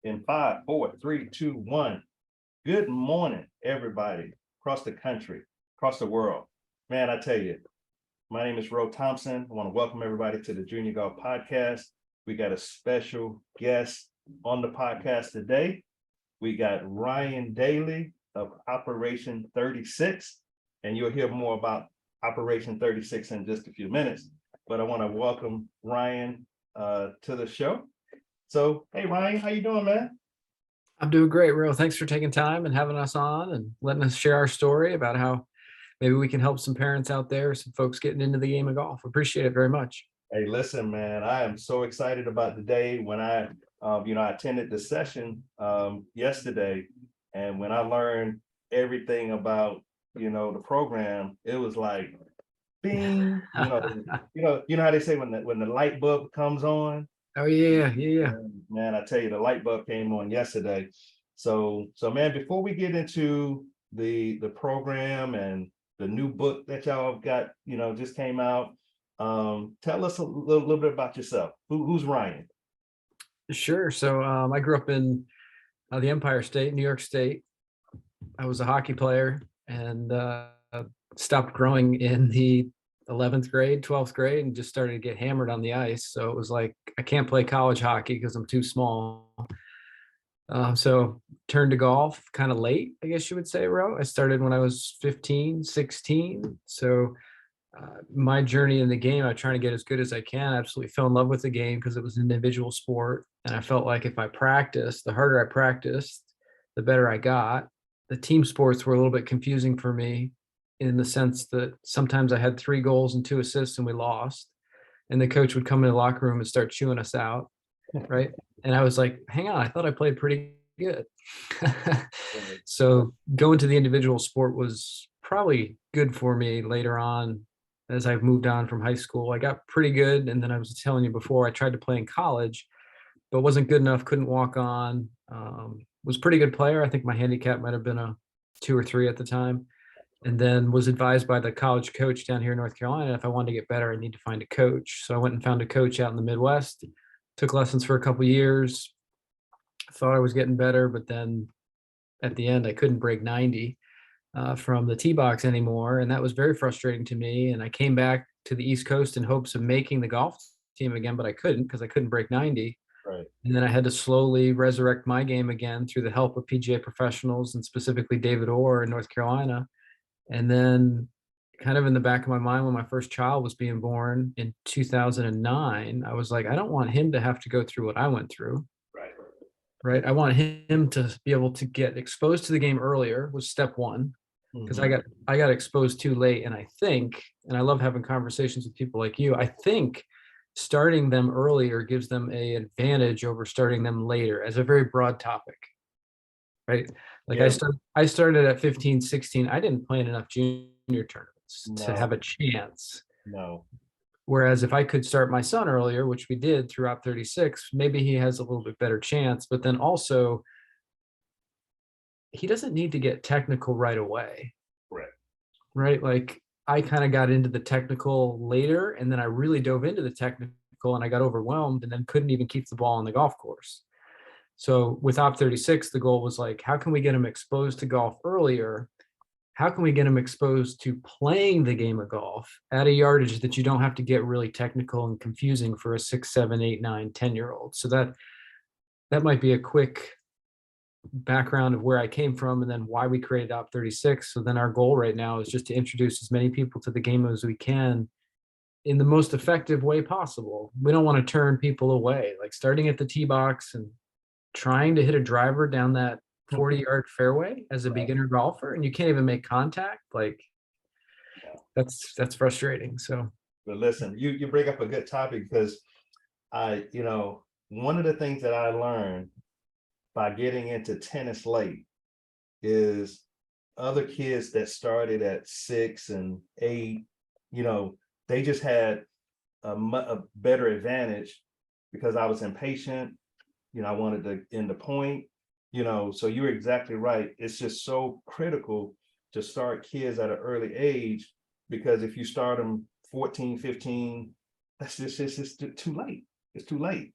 In 5, 4, 3, 2, 1. Good morning, everybody across the country, across the world. Man, I tell you, my name is Ro Thompson. I want to welcome everybody to the Junior Golf Podcast. We got a special guest on the podcast today. We got Ryan Dailey of Operation 36, and you'll hear more about Operation 36 in just a few minutes. But I want to welcome Ryan to the show. So, hey, Ryan, how you doing, man? I'm doing great, Ro. Thanks for taking time and having us on and letting us share our story about how maybe we can help some parents out there, some folks getting into the game of golf. Appreciate it very much. Hey, listen, man, I am so excited about the day when I attended the session yesterday, and when I learned everything about, the program, it was like, bing, how they say when the light bulb comes on. Oh yeah. Man, I tell you, the light bulb came on yesterday. So man, before we get into the program and the new book that y'all have got, just came out, tell us a little bit about yourself. Who's Ryan? Sure. So I grew up in the Empire State, New York State. I was a hockey player and stopped growing in the 11th grade, 12th grade, and just started to get hammered on the ice. So it was like, I can't play college hockey because I'm too small. So turned to golf kind of late, I guess you would say, Ro. I started when I was 15, 16. So my journey in the game, I try to get as good as I can. I absolutely fell in love with the game because it was an individual sport. And I felt like if I practiced, the harder I practiced, the better I got. The team sports were a little bit confusing for me in the sense that sometimes I had 3 goals and 2 assists and we lost. And the coach would come in the locker room and start chewing us out. Right. And I was like, hang on, I thought I played pretty good. So going to the individual sport was probably good for me later on as I've moved on from high school. I got pretty good. And then I was telling you before, I tried to play in college, but wasn't good enough, couldn't walk on. Was a pretty good player. I think my handicap might have been a 2 or 3 at the time. And then was advised by the college coach down here in North Carolina, if I wanted to get better, I need to find a coach. So I went and found a coach out in the Midwest, took lessons for a couple of years, thought I was getting better, but then at the end I couldn't break 90 from the tee box anymore. And that was very frustrating to me. And I came back to the East Coast in hopes of making the golf team again, but I couldn't because I couldn't break 90. Right. And then I had to slowly resurrect my game again through the help of PGA professionals and specifically David Orr in North Carolina. And then kind of in the back of my mind, when my first child was being born in 2009, I was like, I don't want him to have to go through what I went through. Right. I want him to be able to get exposed to the game earlier was step one, because I got exposed too late. And I think, and I love having conversations with people like you, I think starting them earlier gives them an advantage over starting them later as a very broad topic. Right. Like Yeah. I started at 15, 16. I didn't play in enough junior tournaments to have a chance. No. Whereas if I could start my son earlier, which we did throughout 36, maybe he has a little bit better chance. But then also, he doesn't need to get technical right away. Right. Like I kind of got into the technical later, and then I really dove into the technical and I got overwhelmed and then couldn't even keep the ball on the golf course. So with Op 36, the goal was like, how can we get him exposed to golf earlier? How can we get him exposed to playing the game of golf at a yardage that you don't have to get really technical and confusing for a 6, 7, 8, 9, 10-year-old? So that might be a quick background of where I came from and then why we created Op 36. So then our goal right now is just to introduce as many people to the game as we can in the most effective way possible. We don't want to turn people away, like starting at the tee box and trying to hit a driver down that 40-yard fairway as a beginner golfer, and you can't even make contact. Like that's frustrating. So, but listen, you bring up a good topic because one of the things that I learned by getting into tennis late is other kids that started at 6 and 8, they just had a better advantage because I was impatient. I wanted to end the point, so you're exactly right. It's just so critical to start kids at an early age, because if you start them 14, 15, that's just too late. It's too late,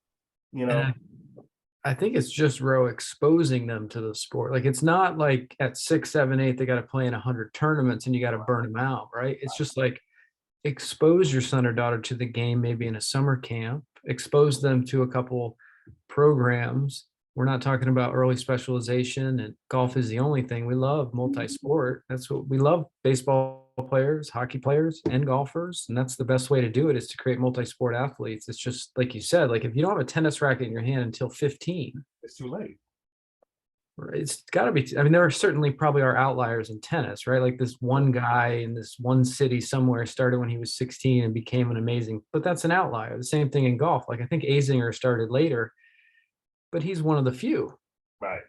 I think it's just Roe exposing them to the sport. Like it's not like at 6, 7, 8 they got to play in 100 tournaments and you got to burn them out, right? It's just like expose your son or daughter to the game, maybe in a summer camp, expose them to a couple programs. We're not talking about early specialization, and golf is the only thing. We love multi-sport. That's what we love. Baseball players, hockey players, and golfers. And that's the best way to do it, is to create multi-sport athletes. It's just like you said, like if you don't have a tennis racket in your hand until 15, It's too late. it's got to be. I mean, there are certainly probably are outliers in tennis, right? Like this one guy in this one city somewhere started when he was 16 and became an amazing, but that's an outlier. The same thing in golf. Like I think Azinger started later, but he's one of the few. Right.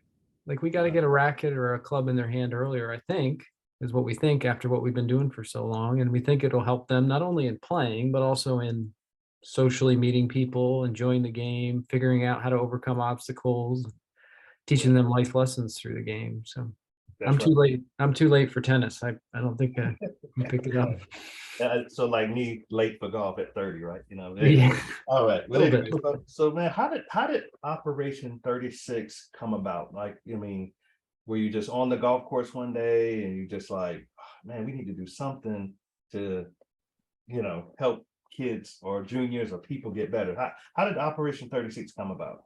Like we got to get a racket or a club in their hand earlier, I think, is what we think after what we've been doing for so long. And we think it'll help them not only in playing, but also in socially meeting people, enjoying the game, figuring out how to overcome obstacles, teaching them life lessons through the game. So I'm That's too right. late. I'm too late for tennis. I don't think I can pick it up. So like me, late for golf at 30, right? You know. Yeah, All right. a But little anyway, bit. so man, how did Operation 36 come about? Like, I mean, were you just on the golf course one day and you just like, "Oh, man, we need to do something to, help kids or juniors or people get better." How did Operation 36 come about?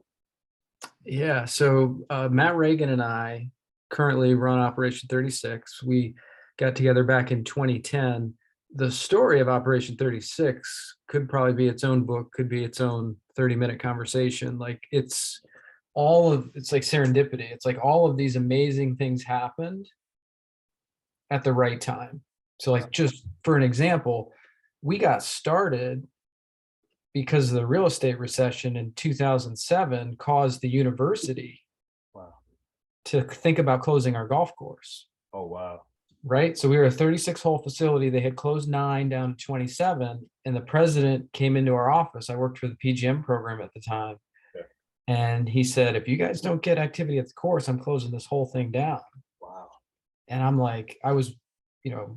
Yeah. So Matt Reagan and I currently run Operation 36. We got together back in 2010. The story of Operation 36 could probably be its own book, could be its own 30-minute conversation. Like it's like serendipity. It's like all of these amazing things happened at the right time. So like just for an example, we got started because the real estate recession in 2007 caused the university Wow. to think about closing our golf course, Oh, wow. right? So we were a 36 hole facility. They had closed 9 down to 27. And the president came into our office. I worked for the PGM program at the time. Yeah. And he said, if you guys don't get activity at the course, I'm closing this whole thing down. Wow. And I'm like, I was,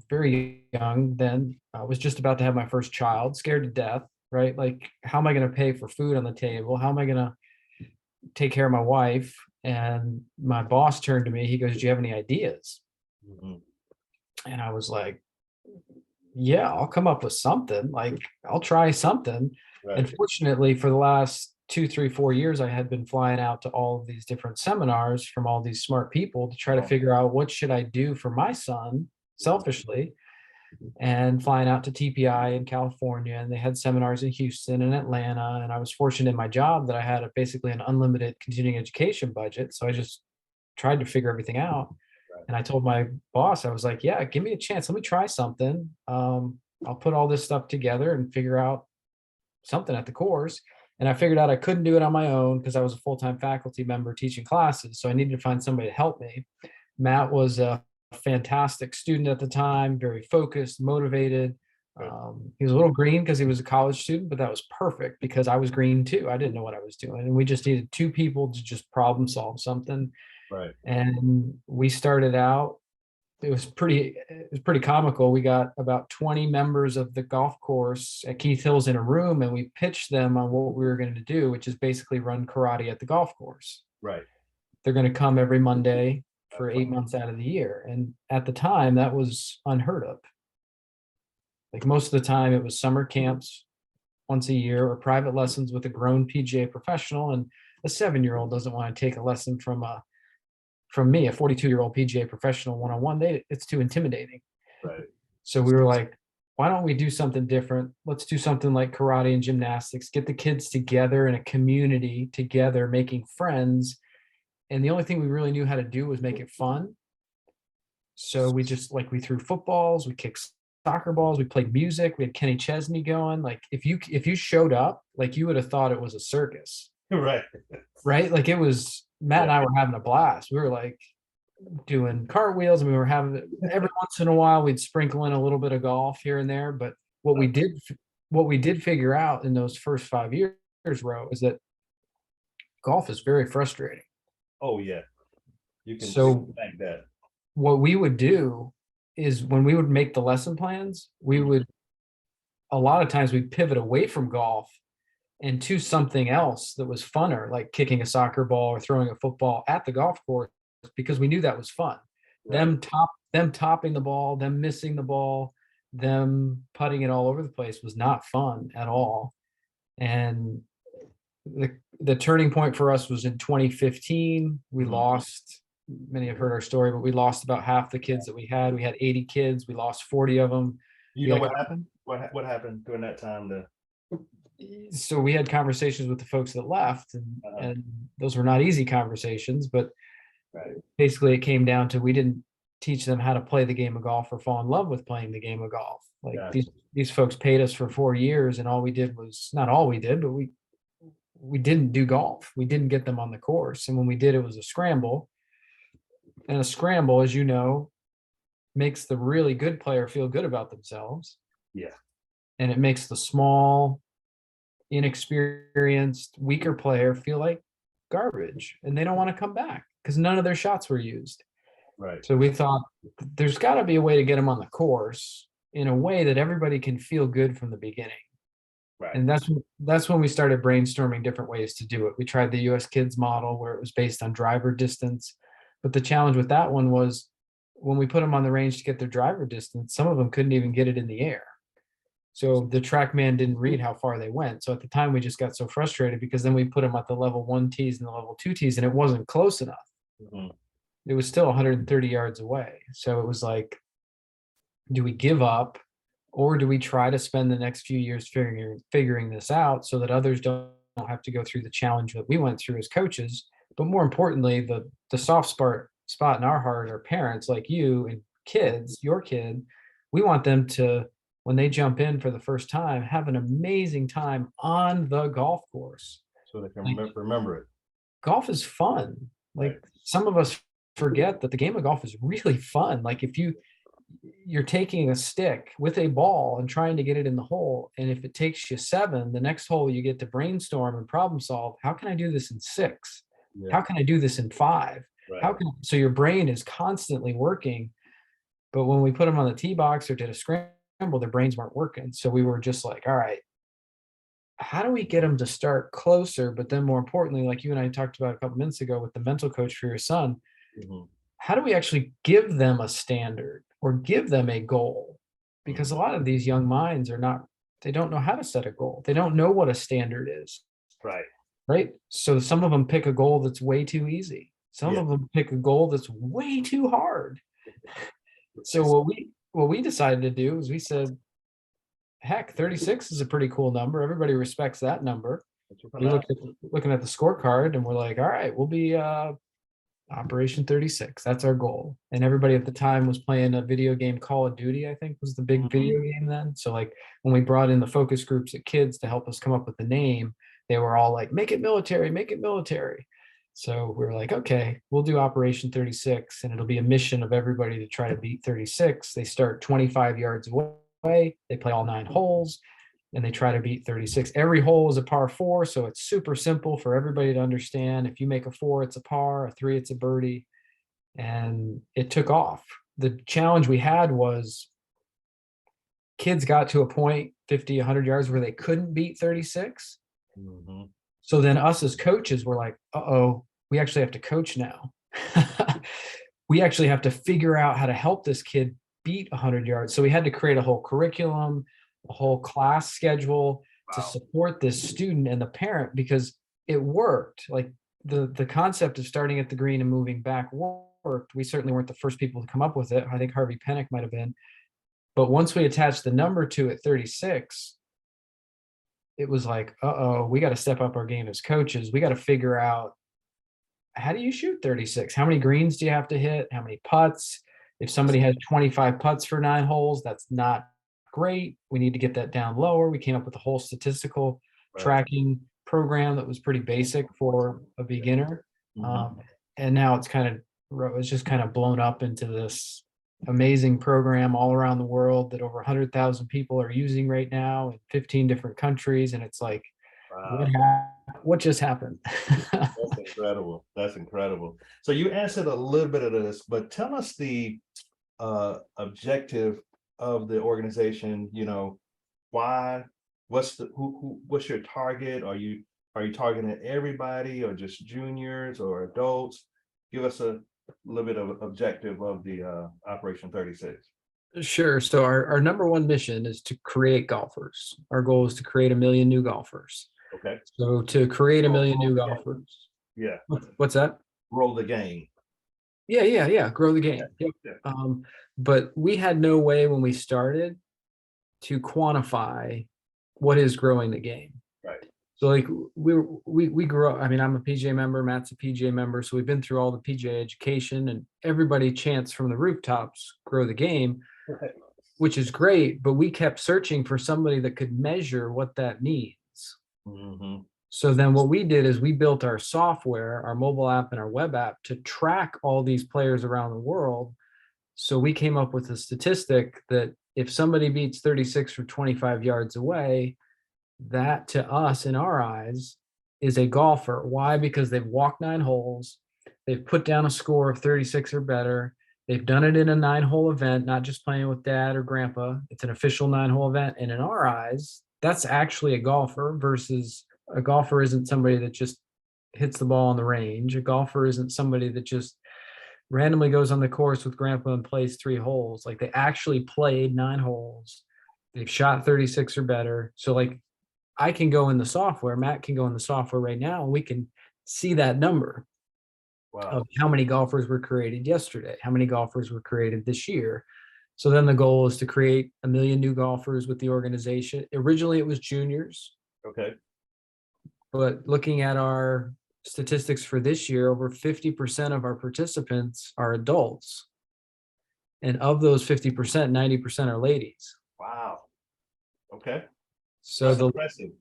very young then. I was just about to have my first child, scared to death, right? Like, how am I going to pay for food on the table? How am I going to take care of my wife? And my boss turned to me. He goes, do you have any ideas? Mhm. And I was like, yeah, I'll come up with something. Like, I'll try something. And Right. fortunately, for the last 2, 3, 4 years, I had been flying out to all of these different seminars from all these smart people to try to Wow. figure out what should I do for my son selfishly, and flying out to TPI in California. And they had seminars in Houston and Atlanta. And I was fortunate in my job that I had basically an unlimited continuing education budget. So I just tried to figure everything out. Right. And I told my boss, I was like, yeah, give me a chance. Let me try something. I'll put all this stuff together and figure out something at the course. And I figured out I couldn't do it on my own because I was a full-time faculty member teaching classes. So I needed to find somebody to help me. Matt was a fantastic student at the time, very focused, motivated. Good. He was a little green because he was a college student, but that was perfect because I was green too. I didn't know what I was doing. And we just needed 2 people to just problem solve something. Right. And we started out, it was pretty comical. We got about 20 members of the golf course at Keith Hills in a room, and we pitched them on what we were going to do, which is basically run karate at the golf course. Right. They're going to come every Monday for That's 8 months out of the year. And at the time, that was unheard of. Like most of the time, it was summer camps once a year or private lessons with a grown PGA professional. And a 7-year-old doesn't want to take a lesson from me, a 42-year-old PGA professional one-on-one. It's too intimidating. Right. So we were like, why don't we do something different? Let's do something like karate and gymnastics, get the kids together in a community together, making friends. And the only thing we really knew how to do was make it fun. So we threw footballs, we kicked soccer balls, we played music, we had Kenny Chesney going. Like if you showed up, like you would have thought it was a circus. Right. Right? Like it was, Matt and I were having a blast. We were like doing cartwheels, and we were having, every once in a while we'd sprinkle in a little bit of golf here and there. But what we did figure out in those first 5 years, Ro, is that golf is very frustrating. Oh, yeah. You can thank that. What we would do is when we would make the lesson plans, we would, a lot of times we'd pivot away from golf and to something else that was funner, like kicking a soccer ball or throwing a football at the golf course, because we knew that was fun. Right. Them topping the ball, them missing the ball, them putting it all over the place was not fun at all. And the turning point for us was in 2015. We Mhm. lost, many have heard our story, but we lost about half the kids that we had. We had 80 kids. We lost 40 of them. You know what happened? What happened during that time to So we had conversations with the folks that left, uh and those were not easy conversations, but right. basically it came down to, we didn't teach them how to play the game of golf or fall in love with playing the game of golf. Like Gotcha. these folks paid us for 4 years, and all we did was, not all we did, but we didn't do golf. We didn't get them on the course. And when we did, it was a scramble. And a scramble, as you know, makes the really good player feel good about themselves. Yeah. And it makes the small, inexperienced, weaker player feel like garbage, and they don't want to come back because none of their shots were used. Right. So we thought there's got to be a way to get them on the course in a way that everybody can feel good from the beginning. Right. And that's when we started brainstorming different ways to do it. We tried the US Kids model, where it was based on driver distance. But the challenge with that one was, when we put them on the range to get their driver distance, some of them couldn't even get it in the air. So the track man didn't read how far they went. So at the time, we just got so frustrated, because then we put them at the level 1 tees and the level 2 tees, and it wasn't close enough. Mhm. It was still 130 yards away. So it was like, do we give up, or do we try to spend the next few years figuring this out so that others don't have to go through the challenge that we went through as coaches? But more importantly, the soft spot in our heart are parents like you and kids, your kid. We want them to, when they jump in for the first time, have an amazing time on the golf course. So they can Like, remember it. golf is fun. Right. Like, some of us forget that the game of golf is really fun. Like, if you're taking a stick with a ball and trying to get it in the hole, and if it takes you 7, the next hole you get to brainstorm and problem solve. How can I do this in 6? Yeah. How can I do this in 5? Right. So your brain is constantly working. But when we put them on the tee box or did a scramble, their brains weren't working. So we were just like, all right, how do we get them to start closer? But then more importantly, like you and I talked about a couple minutes ago with the mental coach for your son, Mhm. how do we actually give them a standard or give them a goal? Because a lot of these young minds they don't know how to set a goal. They don't know what a standard is, Right. right? So some of them pick a goal that's way too easy. Some Yeah. of them pick a goal that's way too hard. So what we decided to do is we said, heck, 36 is a pretty cool number. Everybody respects that number. We looking at the scorecard, and we're like, all right, we'll be Operation 36. That's our goal. And everybody at the time was playing a video game, Call of Duty, I think was the big Mhm. video game then. So like, when we brought in the focus groups of kids to help us come up with the name, they were all like, make it military, make it military. So we were like, okay, we'll do Operation 36, and it'll be a mission of everybody to try to beat 36. They start 25 yards away. They play all 9 holes, and they try to beat 36. Every hole is a par 4, so it's super simple for everybody to understand. If you make a 4, it's a par, a 3, it's a birdie. And it took off. The challenge we had was, kids got to a point 50, 100 yards where they couldn't beat 36. Mhm. So then us as coaches were like, uh-oh, we actually have to coach now. We actually have to figure out how to help this kid beat 100 yards. So we had to create a whole curriculum, a whole class schedule to Wow. support this student and the parent, because it worked. Like, the concept of starting at the green and moving back worked. We certainly weren't the first people to come up with it. I think Harvey Penick might have been. But once we attached the number to it, 36, it was like, uh-oh, we got to step up our game as coaches. We got to figure out, how do you shoot 36? How many greens do you have to hit? How many putts? If somebody has 25 putts for 9 holes, that's not great. We need to get that down lower. We came up with a whole statistical Right. tracking program that was pretty basic for a beginner. Mhm. And now it's just kind of blown up into this amazing program all around the world that over 100,000 people are using right now in 15 different countries. And it's like, Wow. what just happened? That's incredible. That's incredible. So you answered a little bit of this, but tell us the objective of the organization. Why what's your target? Are you targeting everybody or just juniors or adults? Give us a little bit of objective of the Operation 36. Sure. So our number one mission is to create golfers. Our goal is to create 1 million new golfers. Okay. So to create 1 million new golfers. Yeah. What's that? Roll the game. Yeah. Grow the game. Yeah. Yep. But we had no way when we started to quantify what is growing the game. Right. So like we grew up. I mean, I'm a PGA member, Matt's a PGA member, so we've been through all the PGA education, and everybody chants from the rooftops, grow the game, Right. which is great, but we kept searching for somebody that could measure what that means. Mm-hmm. So then what we did is we built our software, our mobile app and our web app to track all these players around the world. So we came up with a statistic that if somebody beats 36 from 25 yards away, that to us in our eyes is a golfer. Why? Because they've walked 9 holes, they've put down a score of 36 or better, they've done it in a 9-hole event, not just playing with dad or grandpa. It's an official 9-hole event. And in our eyes, that's actually a golfer, versus a golfer isn't somebody that just hits the ball on the range. A golfer isn't somebody that just randomly goes on the course with grandpa and plays 3 holes. Like, they actually played 9 holes. They've shot 36 or better. So like, I can go in the software, Matt can go in the software right now, and we can see that number. Wow. Of how many golfers were created yesterday, how many golfers were created this year. So then the goal is to create 1 million new golfers with the organization. Originally it was juniors. Okay. But looking at our statistics for this year, over 50% of our participants are adults. And of those 50%, 90% are ladies. Wow. Okay. So that's impressive.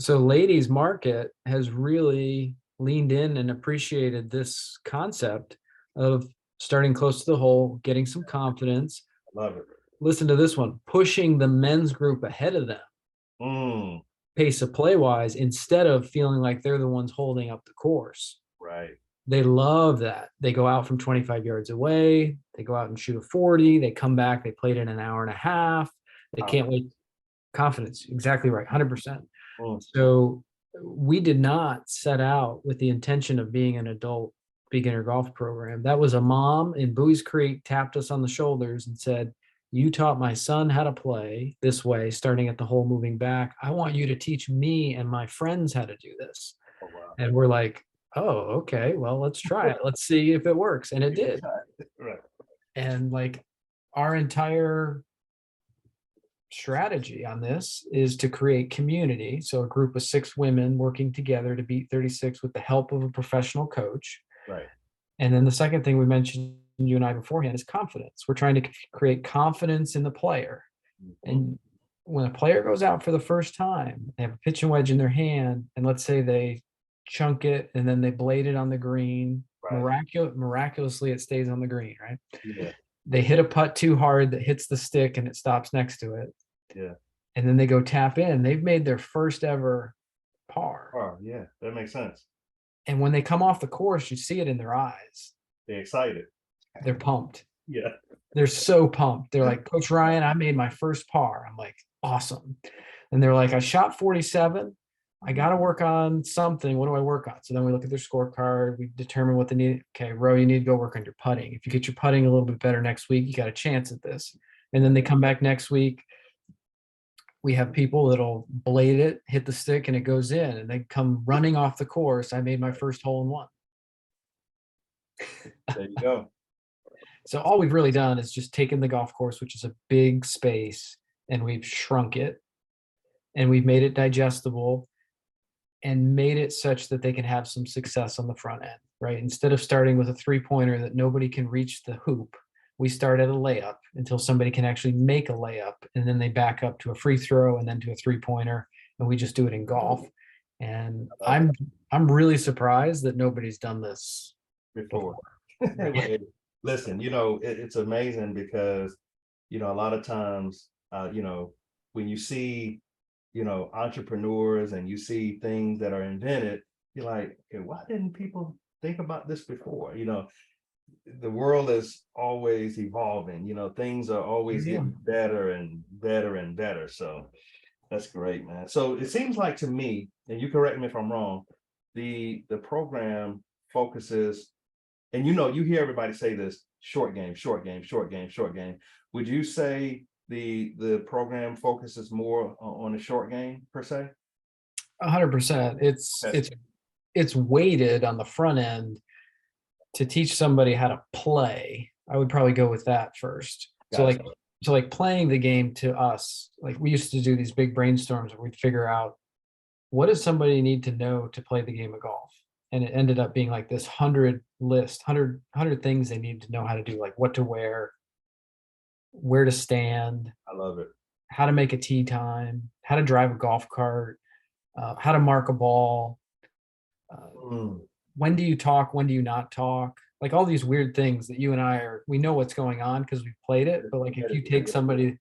So ladies market has really leaned in and appreciated this concept of starting close to the hole, getting some confidence. Love it. Listen to this one, pushing the men's group ahead of them. Pace of play wise, instead of feeling like they're the ones holding up the course. Right. They love that. They go out from 25 yards away, they go out and shoot a 40, they come back, they played in an hour and a half. They can't wait. Confidence, exactly right, 100%. So we did not set out with the intention of being an adult beginner golf program. That was a mom in Bowie's Creek tapped us on the shoulders and said, you taught my son how to play this way, starting at the hole, moving back. I want you to teach me and my friends how to do this. Oh, wow. And we're like, oh, okay, well, let's try it. Let's see if it works. And it did. Right. And like, our entire strategy on this is to create community. So a group of 6 women working together to beat 36 with the help of a professional coach. Right. And then the second thing we mentioned, you and I beforehand, is confidence. We're trying to create confidence in the player. Mm-hmm. And when a player goes out for the first time, they have a pitching wedge in their hand, and let's say they chunk it and then they blade it on the green. Right. Miraculously, it stays on the green, right? Yeah. They hit a putt too hard that hits the stick and it stops next to it. Yeah. And then they go tap in. They've made their first ever par. Oh, yeah, that makes sense. And when they come off the course, you see it in their eyes. They're excited. They're pumped. Yeah. They're so pumped. They're like, Coach Ryan, I made my first par. I'm like, awesome. And they're like, I shot 47. I got to work on something. What do I work on? So then we look at their scorecard. We determine what they need. Okay, Ro, you need to go work on your putting. If you get your putting a little bit better next week, you got a chance at this. And then they come back next week. We have people that'll blade it, hit the stick, and it goes in. And they come running off the course. I made my first hole in one. There you go. So all we've really done is just taken the golf course, which is a big space, and we've shrunk it, and we've made it digestible, and made it such that they can have some success on the front end, right? Instead of starting with a 3-pointer that nobody can reach the hoop, we start at a layup until somebody can actually make a layup, and then they back up to a free throw and then to a 3-pointer, and we just do it in golf. And I'm really surprised that nobody's done this before. Listen, it's amazing because, a lot of times, when you see entrepreneurs and you see things that are invented, you're like, okay, why didn't people think about this before? The world is always evolving, things are always getting better and better and better. So That's great, man. So it seems like to me, and you correct me if I'm wrong, the program focuses, and you hear everybody say this: short game, short game, short game, short game. Would you say the program focuses more on the short game per se? 100%. It's Okay. it's it's weighted on the front end to teach somebody how to play. I would probably go with that first. So Gotcha. like playing the game to us, like we used to do these big brainstorms where we'd figure out what does somebody need to know to play the game of golf? And it ended up being like this 100 things they need to know how to do, like what to wear, where to stand, I love it. how to make a tee time, how to drive a golf cart, how to mark a ball, Mm, when do you talk, when do you not talk, like all these weird things that you and I we know what's going on because we've played it. But like if you take somebody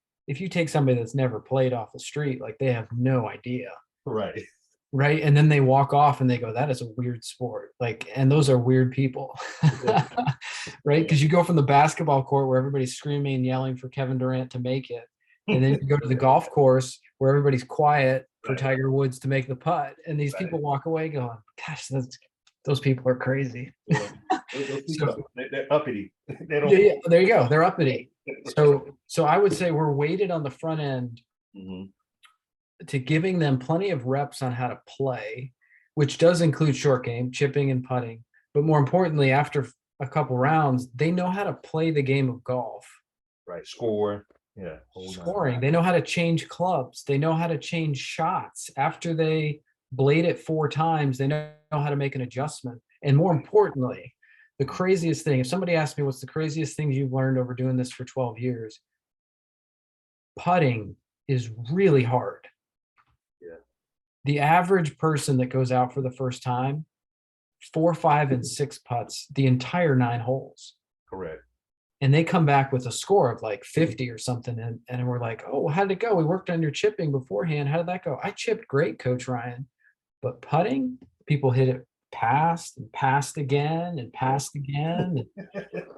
that's never played off the street, like they have no idea. right. Right. And then they walk off and they go, that is a weird sport. Like, and those are weird people. Right. Because you go from the basketball court where everybody's screaming and yelling for Kevin Durant to make it. And then you go to the golf course where everybody's quiet for Right. Tiger Woods to make the putt. And these Right. people walk away going, gosh, those people are crazy. Yeah. Those people, So they're uppity. They don't. yeah, there you go. They're uppity. So I would say we're weighted on the front end Mhm. to giving them plenty of reps on how to play, which does include short game, chipping and putting. But more importantly, after a couple rounds, they know how to play the game of golf. Right. Score. Yeah. Hold on. Scoring, they know how to change clubs. They know how to change shots. After they blade it 4 times, they know how to make an adjustment. And more importantly, the craziest thing, if somebody asks me what's the craziest things you've learned over doing this for 12 years, putting is really hard. Yeah. The average person that goes out for the first time, 4, 5, and 6 putts the entire 9 holes. Correct. And they come back with a score of like 50 or something. And we're like, oh, how did it go? We worked on your chipping beforehand. How did that go? I chipped great, Coach Ryan. But putting, people hit it past and passed again and passed again.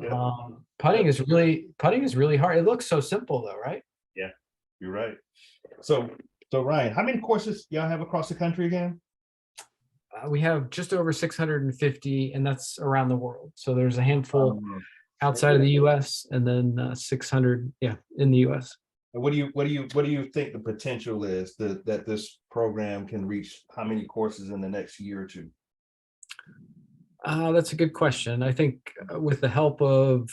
Yeah. Putting is really hard. It looks so simple though, right? Yeah. You're right. So Ryan, how many courses y'all have across the country again? We have just over 650, and that's around the world. So there's a handful outside of the US and then 600, yeah, in the US. And what do you think the potential is that this program can reach how many courses in the next year or two? That's a good question. I think with the help of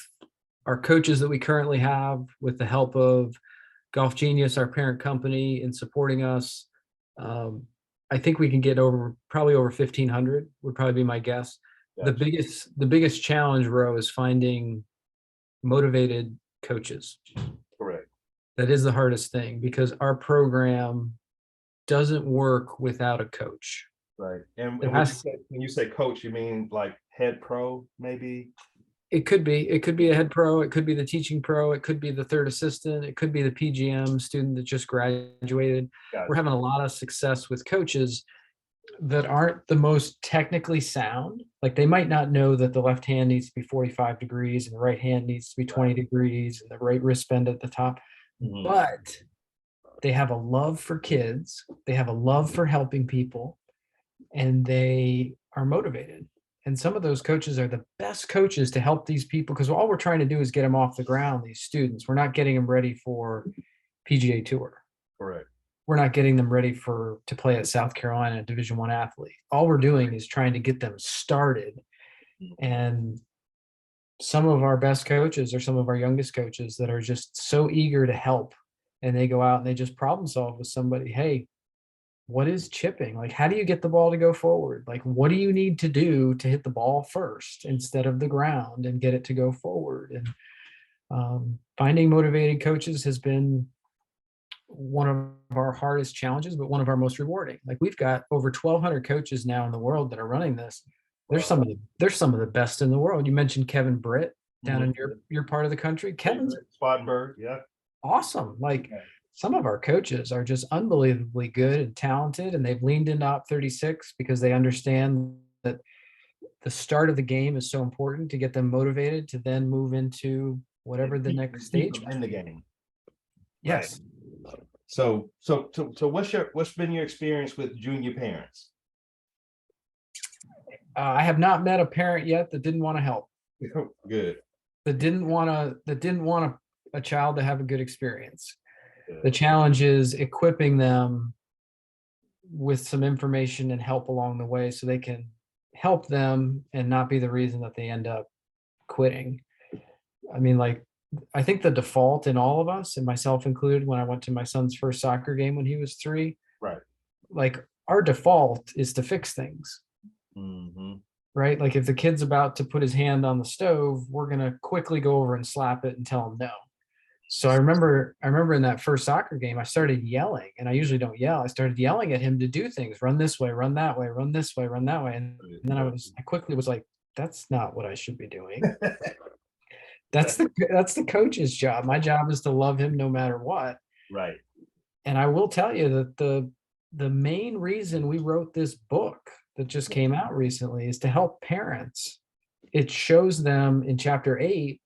our coaches that we currently have, with the help of Golf Genius, our parent company, in supporting us, I think we can get probably over 1,500 would probably be my guess. Gotcha. The biggest challenge, Ro, is finding motivated coaches. Correct. That is the hardest thing because our program doesn't work without a coach. Right. And It when has, you say coach, you mean like head pro, maybe? it could be a head pro, it could be the teaching pro, it could be the third assistant, it could be the PGM student that just graduated. Gotcha. We're having a lot of success with coaches that aren't the most technically sound. Like they might not know that the left hand needs to be 45 degrees and the right hand needs to be 20 degrees and the right wrist bend at the top. Mhm. But they have a love for kids, they have a love for helping people, and they are motivated. And some of those coaches are the best coaches to help these people because all we're trying to do is get them off the ground, these students. We're not getting them ready for PGA Tour. Correct. We're not getting them ready to play at South Carolina, Division I athlete. All we're doing is trying to get them started. And some of our best coaches are some of our youngest coaches that are just so eager to help. And they go out and they just problem solve with somebody. Hey, what is chipping? Like, how do you get the ball to go forward? Like, what do you need to do to hit the ball first instead of the ground and get it to go forward? And finding motivated coaches has been one of our hardest challenges, but one of our most rewarding. Like we've got over 1,200 coaches now in the world that are running this. There's some of the best in the world. You mentioned Kevin Britt down in your part of the country. Kevin's Spartanburg, yeah, awesome. Like some of our coaches are just unbelievably good and talented, and they've leaned into Op 36 because they understand that the start of the game is so important to get them motivated to then move into whatever the next stage in the game. Yes. So what's been your experience with junior parents? I have not met a parent yet that didn't want to help, Good. that didn't want a child to have a good experience. Good. The challenge is equipping them with some information and help along the way so they can help them and not be the reason that they end up quitting. I mean, like, I think the default in all of us, and myself included, when I went to my son's first soccer game when he was 3, Right. like, our default is to fix things. Mm-hmm. Right? Like, if the kid's about to put his hand on the stove, we're gonna quickly go over and slap it and tell him no. So I remember in that first soccer game, I started yelling, and I usually don't yell. I started yelling at him to do things, run this way, run that way, run this way, run that way. And then I quickly was like, that's not what I should be doing. That's the coach's job. My job is to love him no matter what. Right. And I will tell you that the main reason we wrote this book that just came out recently is to help parents. It shows them in chapter 8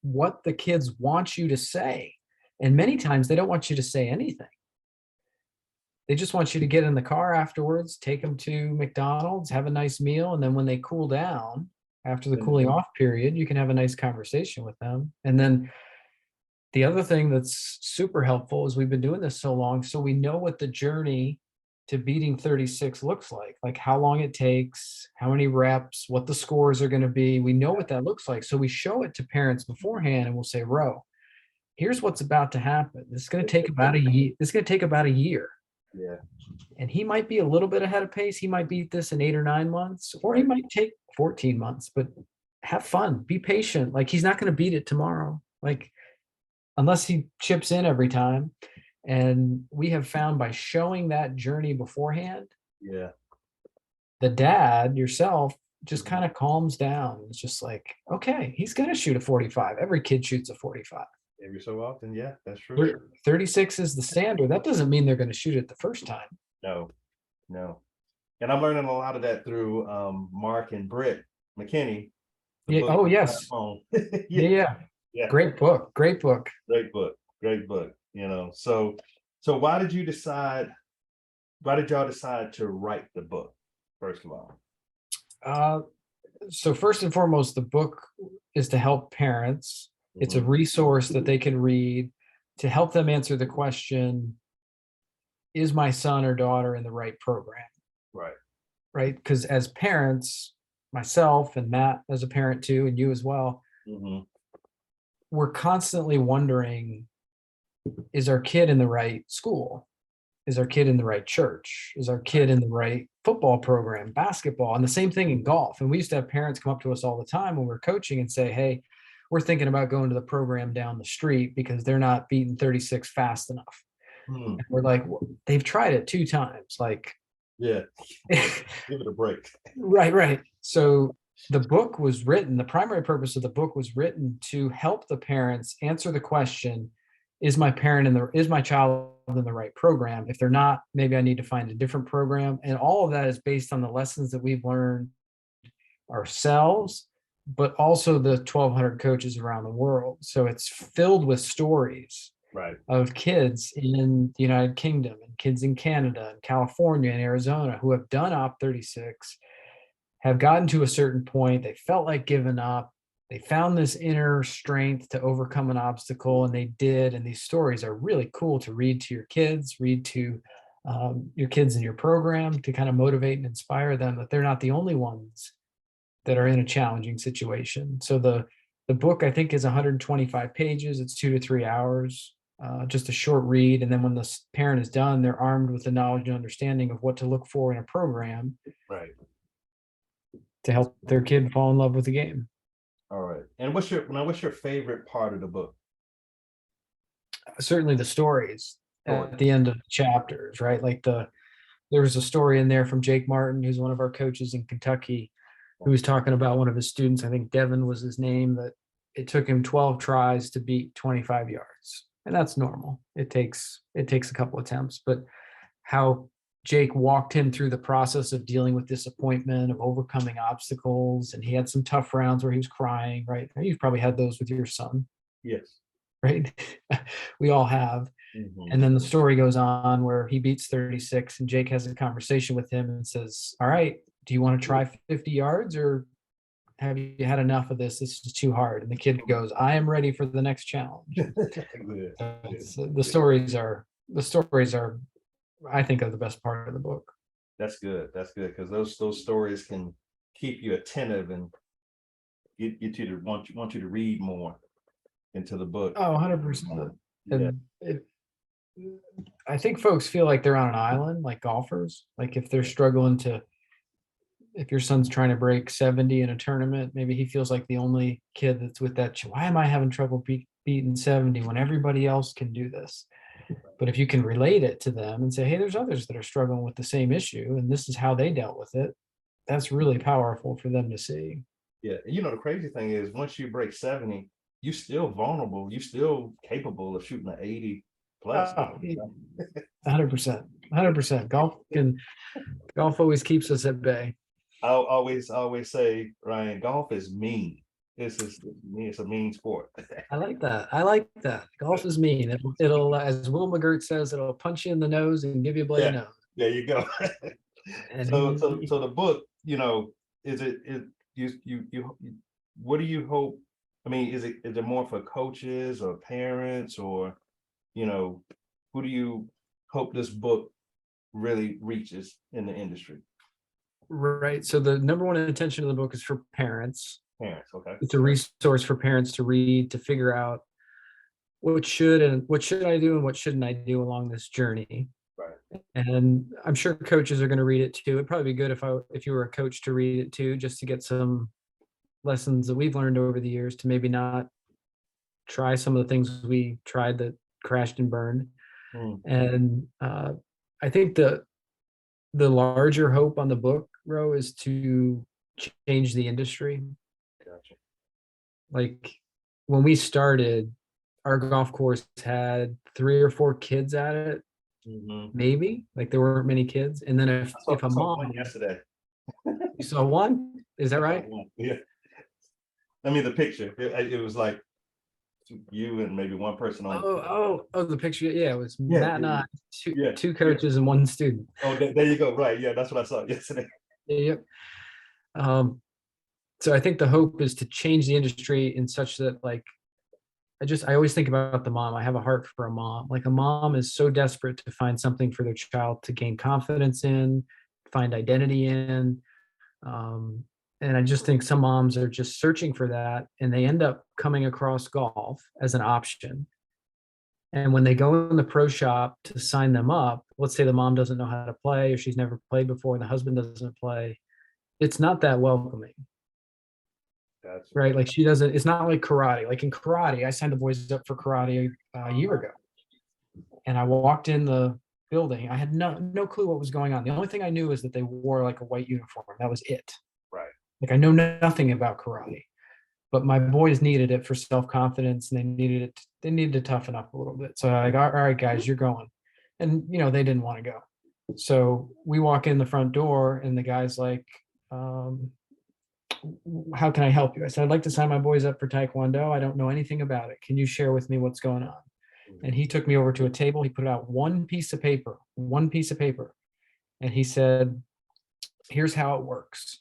what the kids want you to say. And many times they don't want you to say anything. They just want you to get in the car afterwards, take them to McDonald's, have a nice meal, and then when they cool down, after the cooling off period, you can have a nice conversation with them. And then the other thing that's super helpful is we've been doing this so long, so we know what the journey to beating 36 looks like how long it takes, how many reps, what the scores are going to be. We know what that looks like. So we show it to parents beforehand and we'll say, Ro, here's what's about to happen. This is going to take about a year. It's going to take about a year. Yeah. And he might be a little bit ahead of pace. He might beat this in 8 or 9 months, or he might take 14 months, but have fun, be patient. Like, he's not going to beat it tomorrow. Like, unless he chips in every time. And we have found by showing that journey beforehand, Yeah. the dad, yourself, just kind of calms down. It's just like, okay, he's going to shoot a 45. Every kid shoots a 45. Every so often. Yeah, that's true. 36 is the standard. That doesn't mean they're going to shoot it the first time. No. And I'm learning a lot of that through Mark and Britt McKinney. Yeah. Oh, yes. Yeah. Great book. So why did y'all decide to write the book, first of all? So first and foremost, the book is to help parents. It's a resource that they can read to help them answer the question, is my son or daughter in the right program? Right? Because as parents, myself and Matt as a parent too, and you as well, we're constantly wondering, is our kid in the right school? Is our kid in the right church? Is our kid in the right football program, basketball? And the same thing in golf. And we used to have parents come up to us all the time when we're coaching and say, hey, we're thinking about going to the program down the street because they're not beating 36 fast enough. And we're like, well, they've tried it 2 times. Like, yeah, give it a break. Right. So the book was written, the primary purpose of the book was written to help the parents answer the question, is my child in the right program? If they're not, maybe I need to find a different program. And all of that is based on the lessons that we've learned ourselves, but also the 1,200 coaches around the world. So it's filled with stories of kids in the United Kingdom and kids in Canada and California and Arizona who have done Op 36, have gotten to a certain point, they felt like giving up, they found this inner strength to overcome an obstacle, and they did. And these stories are really cool to read to your kids, read to your kids in your program, to kind of motivate and inspire them that they're not the only ones that are in a challenging situation. So the book, I think, is 125 pages. It's 2 to 3 hours, just a short read. And then when the parent is done, they're armed with the knowledge and understanding of what to look for in a program to help their kid fall in love with the game. All right. And what's your favorite part of the book? Certainly the stories at the end of the chapters, right? Like there was a story in there from Jake Martin, who's one of our coaches in Kentucky, who was talking about one of his students, I think Devin was his name, that it took him 12 tries to beat 25 yards. And that's normal. It takes a couple attempts, but how Jake walked him through the process of dealing with disappointment, of overcoming obstacles. And he had some tough rounds where he was crying, right? You've probably had those with your son. Yes. Right? We all have. Mhm. And then the story goes on where he beats 36 and Jake has a conversation with him and says, all right, do you want to try 50 yards or have you had enough of this? This is too hard. And the kid goes, I am ready for the next challenge. Good. So the stories are, I think, are the best part of the book. That's good. That's good because those stories can keep you attentive and get you to want you to read more into the book. Oh, 100%. Yeah. And I think folks feel like they're on an island, like golfers. Like if your son's trying to break 70 in a tournament, maybe he feels like the only kid that's with that. Why am I having trouble beating 70 when everybody else can do this? But if you can relate it to them and say, hey, there's others that are struggling with the same issue, and this is how they dealt with it, that's really powerful for them to see. Yeah. And the crazy thing is once you break 70, you still vulnerable. You still capable of shooting an 80 plus. Oh, 100%. 100%. Golf always keeps us at bay. I'll always say, Ryan, golf is mean. It's a mean sport. I like that. I like that. Golf is mean. It'll as Will McGirt says, it'll punch you in the nose and give you a bloody Yeah, nose. there you go. And So the book, is you what do you hope? I mean, is it more for coaches or parents or who do you hope this book really reaches in the industry? right. So the number one intention of the book is for parents. Parents, okay. It's a resource for parents to read, to figure out what should I do and what shouldn't I do along this journey. Right. And I'm sure coaches are going to read it too. It'd probably be good if you were a coach to read it too, just to get some lessons that we've learned over the years to maybe not try some of the things we tried that crashed and burned. Mm, And I think the larger hope on the book, Ro, is to change the industry. gotcha. Like when we started, our golf course had 3 or 4 kids at it, Mhm. maybe. Like there weren't many kids. And then if a I saw mom, one yesterday. you saw one, is that I saw right? one. Yeah. I mean, the picture. It was like you and maybe one person on. Oh, the picture. Yeah, it was Yeah, Matt and yeah, I, two yeah. two coaches and one student. Oh, there you go. Right. Yeah, that's what I saw yesterday. Yep. Um, so I think the hope is to change the industry in such that like I always think about the mom. I have a heart for a mom. Like a mom is so desperate to find something for their child to gain confidence in, find identity in. Um, and I just think some moms are just searching for that and they end up coming across golf as an option. And when they go in the pro shop to sign them up, let's say the mom doesn't know how to play or she's never played before and the husband doesn't play, it's not that welcoming, Gotcha. right? Like she doesn't, it's not like karate. Like in karate, I signed the boys up for karate a year ago. And I walked in the building. I had no clue what was going on. The only thing I knew is that they wore like a white uniform. That was it. Right. Like I know nothing about karate, but my boys needed it for self-confidence and they needed to toughen up a little bit. So I like, all right, guys, you're going. And they didn't want to go. So we walk in the front door and the guy's like, how can I help you? I said, I'd like to sign my boys up for Taekwondo. I don't know anything about it. Can you share with me what's going on? And he took me over to a table. He put out one piece of paper. And he said, here's how it works.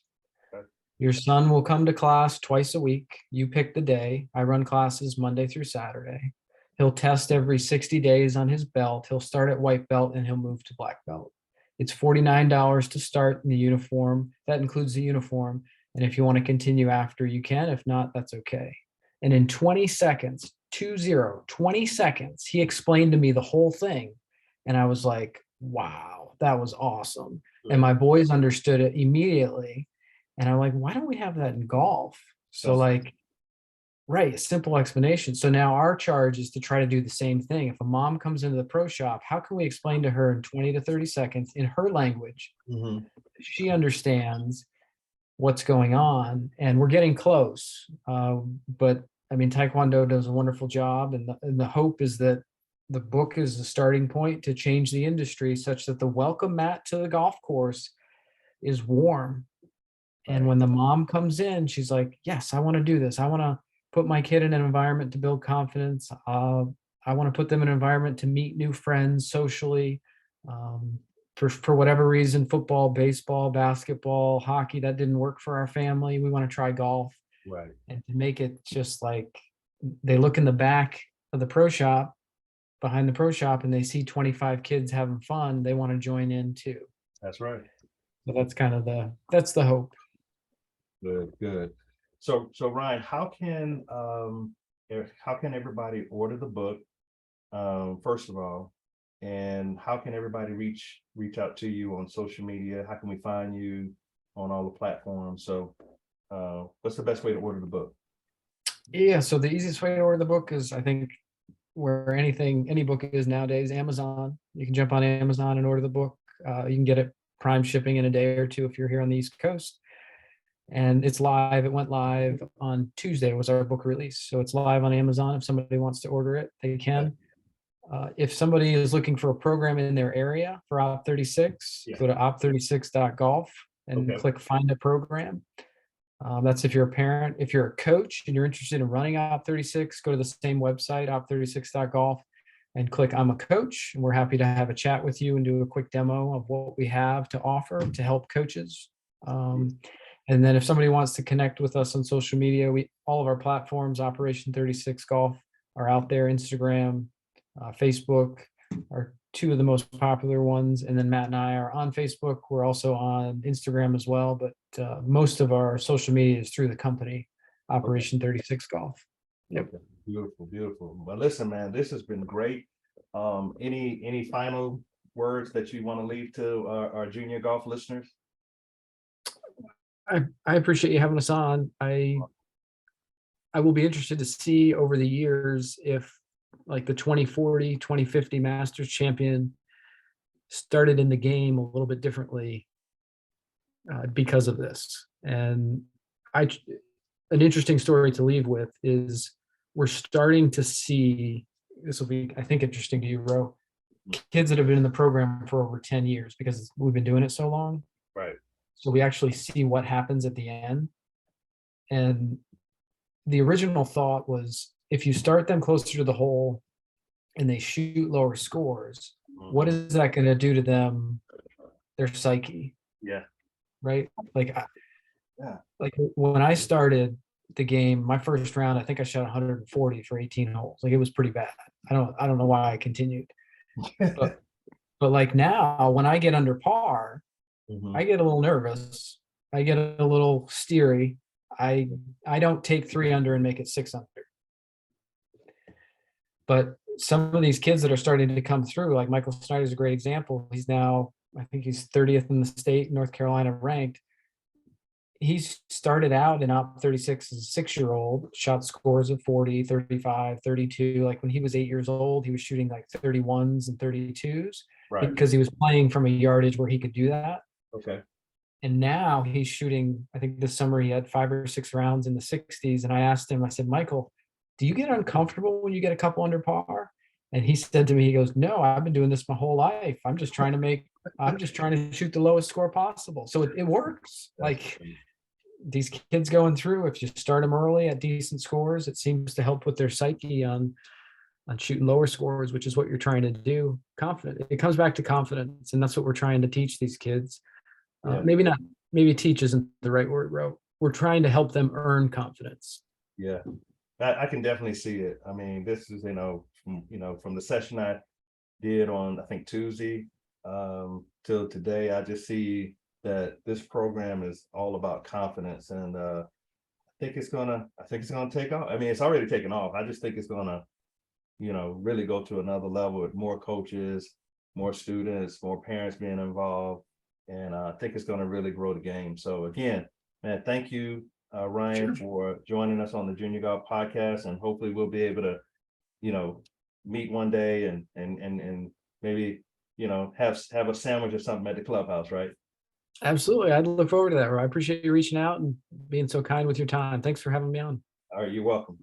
Your son will come to class twice a week. You pick the day. I run classes Monday through Saturday. He'll test every 60 days on his belt. He'll start at white belt and he'll move to black belt. It's $49 to start in the uniform. That includes the uniform. And if you want to continue after, you can. If not, that's okay. And in 20 seconds, 20 seconds, he explained to me the whole thing. And I was like, wow, that was awesome. And my boys understood it immediately. And I'm like, why don't we have that in golf? So like, right, a simple explanation. So now our charge is to try to do the same thing. If a mom comes into the pro shop, how can we explain to her in 20 to 30 seconds in her language? Mhm. She understands what's going on, and we're getting close. But I mean, Taekwondo does a wonderful job, and the hope is that the book is the starting point to change the industry such that the welcome mat to the golf course is warm. And when the mom comes in, she's like, yes, I want to do this. I want to put my kid in an environment to build confidence. I want to put them in an environment to meet new friends socially. Um, for whatever reason, football, baseball, basketball, hockey, that didn't work for our family. We want to try golf. Right. And to make it just like they look in the back of the pro shop, behind the pro shop, and they see 25 kids having fun, they want to join in too. That's right. So that's kind of that's the hope. Good, good. So Ryan, how can everybody order the book, first of all, and how can everybody reach out to you on social media? How can we find you on all the platforms? So what's the best way to order the book? Yeah, so the easiest way to order the book is, I think, where any book is nowadays, Amazon. You can jump on Amazon and order the book. You can get it prime shipping in a day or two if you're here on the East Coast. And it's live. It went live on Tuesday was our book release. So it's live on Amazon. If somebody wants to order it, they can. If somebody is looking for a program in their area for Op36, go to op36.golf and click find a program. That's if you're a parent. If you're a coach and you're interested in running Op36, go to the same website, op36.golf, and click I'm a coach. And we're happy to have a chat with you and do a quick demo of what we have to offer to help coaches. And then if somebody wants to connect with us on social media, all of our platforms, Operation 36 Golf, are out there. Instagram, Facebook are two of the most popular ones. And then Matt and I are on Facebook. We're also on Instagram as well. But most of our social media is through the company, Operation 36 Golf. Yep. Okay. Beautiful, beautiful. Well, listen, man, this has been great. Any final words that you want to leave to our junior golf listeners? I appreciate you having us on. I will be interested to see over the years if, like, the 2040, 2050 Masters champion started in the game a little bit differently because of this. And an interesting story to leave with is we're starting to see, this will be, I think, interesting to you, Ro, kids that have been in the program for over 10 years because we've been doing it so long. Right. So we actually see what happens at the end. And the original thought was, if you start them closer to the hole and they shoot lower scores, what is that going to do to them, their psyche? Yeah. Right. Like when I started the game, my first round, I think I shot 140 for 18 holes. Like, it was pretty bad. I don't know why I continued. but like now, when I get under par, I get a little nervous. I get a little steery. I don't take 3 under and make it 6 under. But some of these kids that are starting to come through, like Michael Snyder is a great example. He's now, I think he's 30th in the state, North Carolina ranked. He started out in Op36 as a 6-year-old, shot scores of 40, 35, 32. Like, when he was 8 years old, he was shooting like 31s and 32s, because he was playing from a yardage where he could do that. Okay. And now he's shooting, I think this summer he had 5 or 6 rounds in the 60s. And I asked him, I said, Michael, do you get uncomfortable when you get a couple under par? And he said to me, he goes, no, I've been doing this my whole life. I'm just trying to shoot the lowest score possible. So it works. Like, these kids going through, if you start them early at decent scores, it seems to help with their psyche on shooting lower scores, which is what you're trying to do. Confident. It comes back to confidence. And that's what we're trying to teach these kids. Maybe teach isn't the right word, Ro. We're trying to help them earn confidence. Yeah, I can definitely see it. I mean, this is, from the session I did on, I think, Tuesday till today, I just see that this program is all about confidence. And I think it's gonna take off. I mean, it's already taken off. I just think it's gonna, really go to another level with more coaches, more students, more parents being involved. And I think it's going to really grow the game. So again, man, thank you, Ryan, for joining us on the Junior Golf Podcast. And hopefully we'll be able to, meet one day and maybe, have a sandwich or something at the clubhouse, right? Absolutely. I'd look forward to that, Ro. I appreciate you reaching out and being so kind with your time. Thanks for having me on. All right, you're welcome.